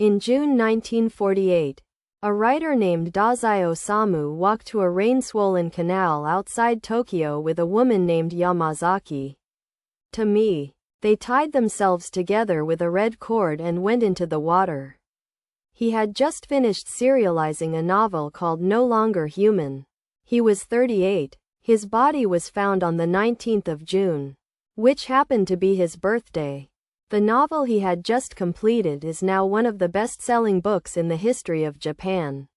In June 1948, a writer named Dazai Osamu walked to a rain-swollen canal outside Tokyo with a woman named Yamazaki. To me, they tied themselves together with a red cord and went into the water. He had just finished serializing a novel called No Longer Human. He was 38. His body was found on the 19th of June, which happened to be his birthday. The novel he had just completed is now one of the best-selling books in the history of Japan.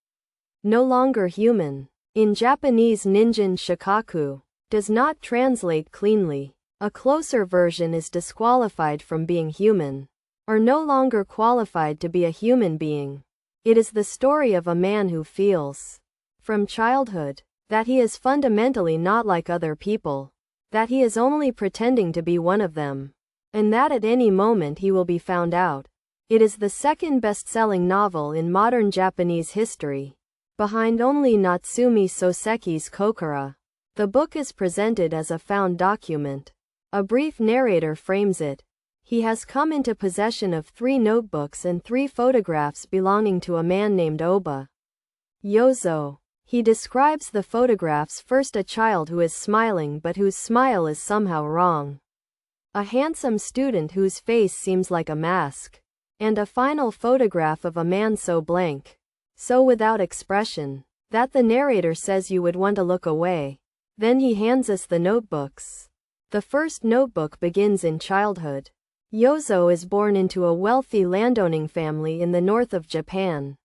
No Longer Human, in Japanese Ningen Shikkaku, does not translate cleanly. A closer version is disqualified from being human, or no longer qualified to be a human being. It is the story of a man who feels, from childhood, that he is fundamentally not like other people, that he is only pretending to be one of them, and that at any moment he will be found out. It is the second best-selling novel in modern Japanese history, behind only Natsume Soseki's Kokura. The book is presented as a found document. A brief narrator frames it. He has come into possession of 3 notebooks and 3 photographs belonging to a man named Oba Yozo. He describes the photographs: first, a child who is smiling but whose smile is somehow wrong, a handsome student whose face seems like a mask, and a final photograph of a man so blank, so without expression, that the narrator says you would want to look away. Then he hands us the notebooks. The first notebook begins in childhood. Yozo is born into a wealthy landowning family in the north of Japan,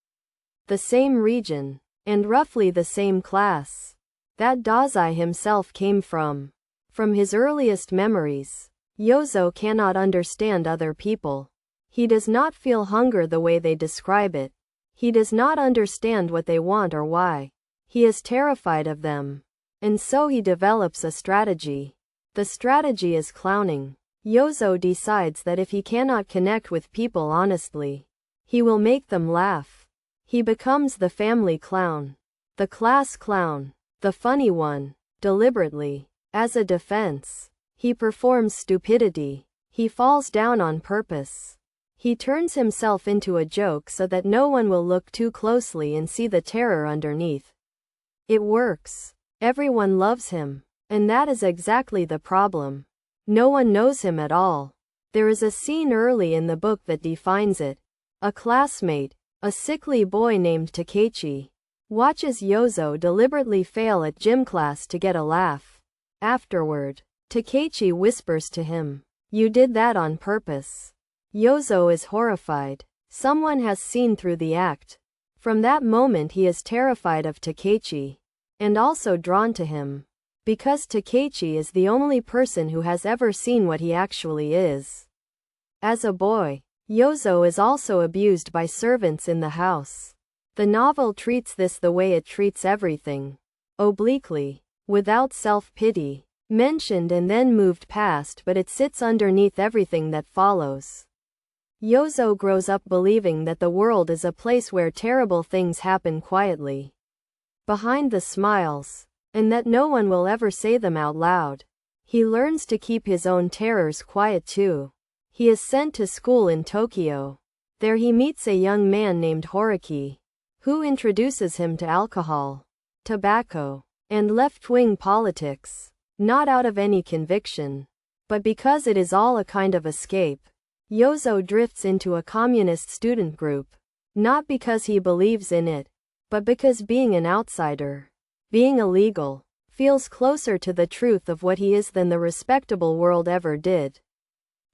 the same region, and roughly the same class that Dazai himself came from. From his earliest memories, Yozo cannot understand other people. He does not feel hunger the way they describe it. He does not understand what they want or why. He is terrified of them. And so he develops a strategy. The strategy is clowning. Yozo decides that if he cannot connect with people honestly, he will make them laugh. He becomes the family clown, the class clown, the funny one. Deliberately, as a defense, he performs stupidity. He falls down on purpose. He turns himself into a joke so that no one will look too closely and see the terror underneath. It works. Everyone loves him. And that is exactly the problem. No one knows him at all. There is a scene early in the book that defines it. A classmate, a sickly boy named Takechi, watches Yozo deliberately fail at gym class to get a laugh. Afterward, Takechi whispers to him, "You did that on purpose." Yozo is horrified. Someone has seen through the act. From that moment he is terrified of Takechi, and also drawn to him, because Takechi is the only person who has ever seen what he actually is. As a boy, Yozo is also abused by servants in the house. The novel treats this the way it treats everything, obliquely, without self-pity, mentioned and then moved past, but it sits underneath everything that follows. Yozo grows up believing that the world is a place where terrible things happen quietly, behind the smiles, and that no one will ever say them out loud. He learns to keep his own terrors quiet too. He is sent to school in Tokyo. There he meets a young man named Horiki, who introduces him to alcohol, tobacco, and left-wing politics, not out of any conviction, but because it is all a kind of escape. Yozo drifts into a communist student group, not because he believes in it, but because being an outsider, being illegal, feels closer to the truth of what he is than the respectable world ever did.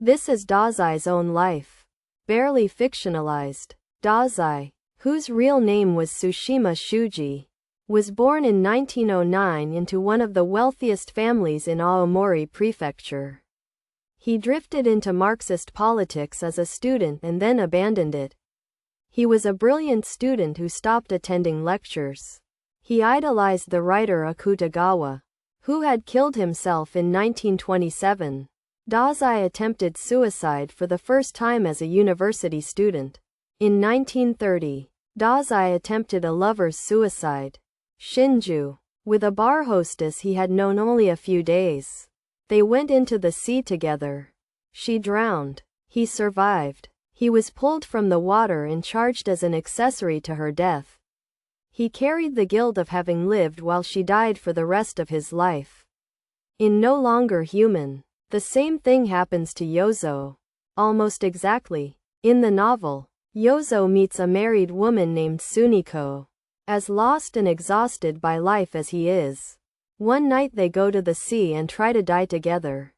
This is Dazai's own life, barely fictionalized. Dazai, whose real name was Tsushima Shuji, was born in 1909 into one of the wealthiest families in Aomori Prefecture. He drifted into Marxist politics as a student and then abandoned it. He was a brilliant student who stopped attending lectures. He idolized the writer Akutagawa, who had killed himself in 1927. Dazai attempted suicide for the first time as a university student. In 1930, Dazai attempted a lover's suicide, Shinju, with a bar hostess he had known only a few days. They went into the sea together. She drowned. He survived. He was pulled from the water and charged as an accessory to her death. He carried the guilt of having lived while she died for the rest of his life. In No Longer Human, the same thing happens to Yozo. Almost exactly. In the novel, Yozo meets a married woman named Suniko. As lost and exhausted by life as he is, one night they go to the sea and try to die together.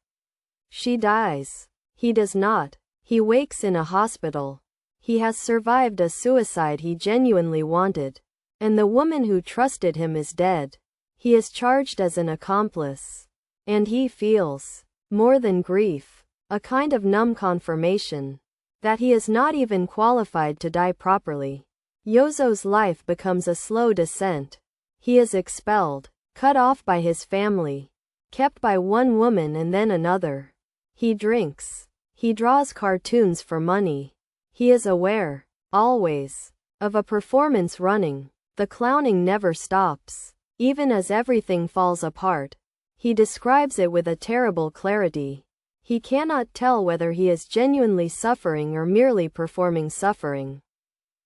She dies. He does not. He wakes in a hospital. He has survived a suicide he genuinely wanted. And the woman who trusted him is dead. He is charged as an accomplice. And he feels, more than grief, a kind of numb confirmation that he is not even qualified to die properly. Yozo's life becomes a slow descent. He is expelled, cut off by his family, kept by one woman and then another. He drinks. He draws cartoons for money. He is aware, always, of a performance running. The clowning never stops. Even as everything falls apart, he describes it with a terrible clarity. He cannot tell whether he is genuinely suffering or merely performing suffering.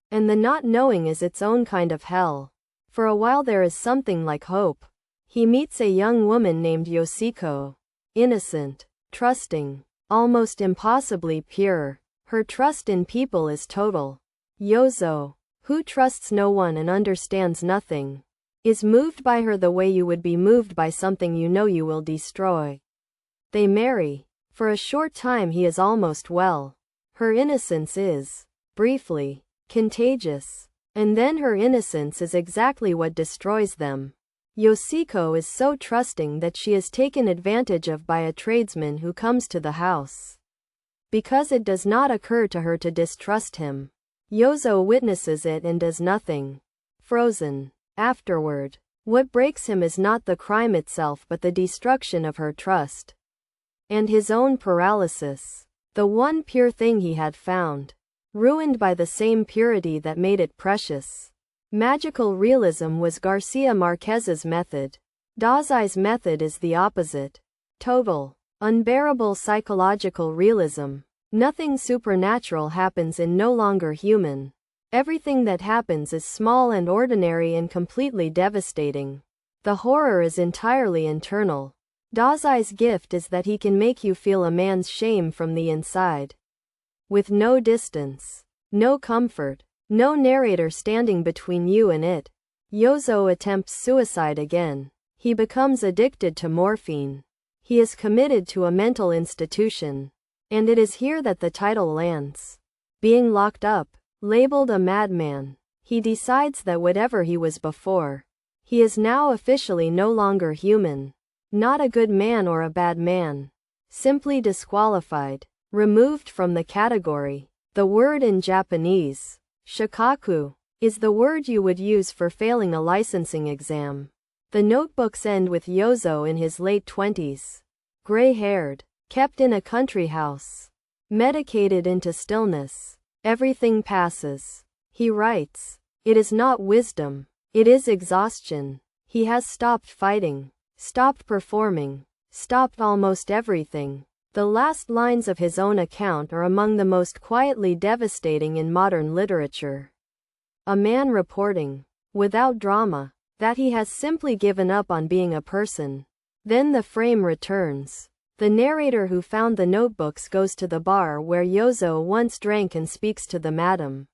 And the not knowing is its own kind of hell. For a while there is something like hope. He meets a young woman named Yoshiko. Innocent, trusting, almost impossibly pure. Her trust in people is total. Yozo, who trusts no one and understands nothing, is moved by her the way you would be moved by something you know you will destroy. They marry. For a short time he is almost well. Her innocence is, briefly, contagious. And then her innocence is exactly what destroys them. Yoshiko is so trusting that she is taken advantage of by a tradesman who comes to the house. Because it does not occur to her to distrust him, Yozo witnesses it and does nothing. Frozen. Afterward, what breaks him is not the crime itself but the destruction of her trust. And his own paralysis. The one pure thing he had found. Ruined by the same purity that made it precious. Magical realism was Garcia Marquez's method. Dazai's method is the opposite. Total, unbearable psychological realism. Nothing supernatural happens in No Longer Human. Everything that happens is small and ordinary and completely devastating. The horror is entirely internal. Dazai's gift is that he can make you feel a man's shame from the inside. With no distance, no comfort, no narrator standing between you and it, Yozo attempts suicide again. He becomes addicted to morphine. He is committed to a mental institution. And it is here that the title lands. Being locked up, labeled a madman, he decides that whatever he was before, he is now officially no longer human. Not a good man or a bad man. Simply disqualified. Removed from the category. The word in Japanese, shikkaku, is the word you would use for failing a licensing exam. The notebooks end with Yozo in his late 20s. Gray-haired, kept in a country house. Medicated into stillness. Everything passes. He writes. It is not wisdom. It is exhaustion. He has stopped fighting. Stopped performing. Stopped almost everything. The last lines of his own account are among the most quietly devastating in modern literature. A man reporting, without drama, that he has simply given up on being a person. Then the frame returns. The narrator who found the notebooks goes to the bar where Yozo once drank and speaks to the madam.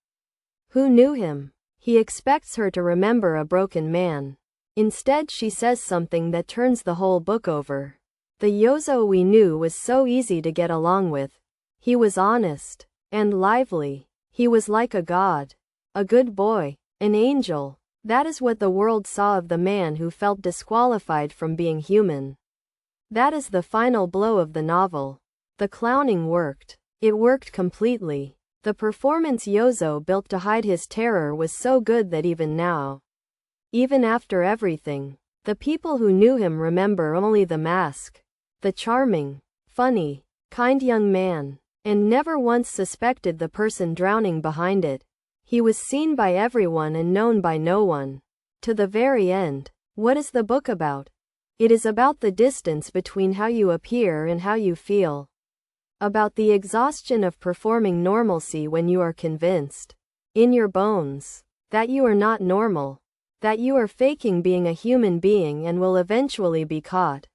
Who knew him? He expects her to remember a broken man. Instead she says something that turns the whole book over. The Yozo we knew was so easy to get along with. He was honest and lively. He was like a god. A good boy. An angel. That is what the world saw of the man who felt disqualified from being human. That is the final blow of the novel. The clowning worked. It worked completely. The performance Yozo built to hide his terror was so good that even now, even after everything, the people who knew him remember only the mask. The charming, funny, kind young man, and never once suspected the person drowning behind it. He was seen by everyone and known by no one. To the very end. What is the book about? It is about the distance between how you appear and how you feel. About the exhaustion of performing normalcy when you are convinced, in your bones, that you are not normal, that you are faking being a human being and will eventually be caught.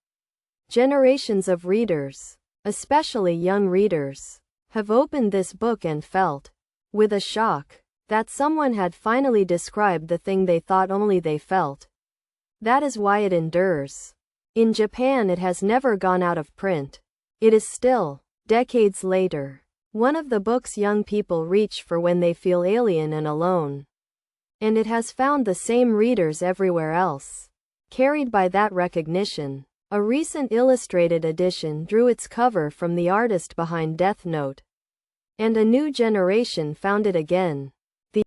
Generations of readers, especially young readers, have opened this book and felt, with a shock, that someone had finally described the thing they thought only they felt. That is why it endures. In Japan, it has never gone out of print. It is still, decades later, one of the books young people reach for when they feel alien and alone. And it has found the same readers everywhere else. Carried by that recognition, a recent illustrated edition drew its cover from the artist behind Death Note. And a new generation found it again.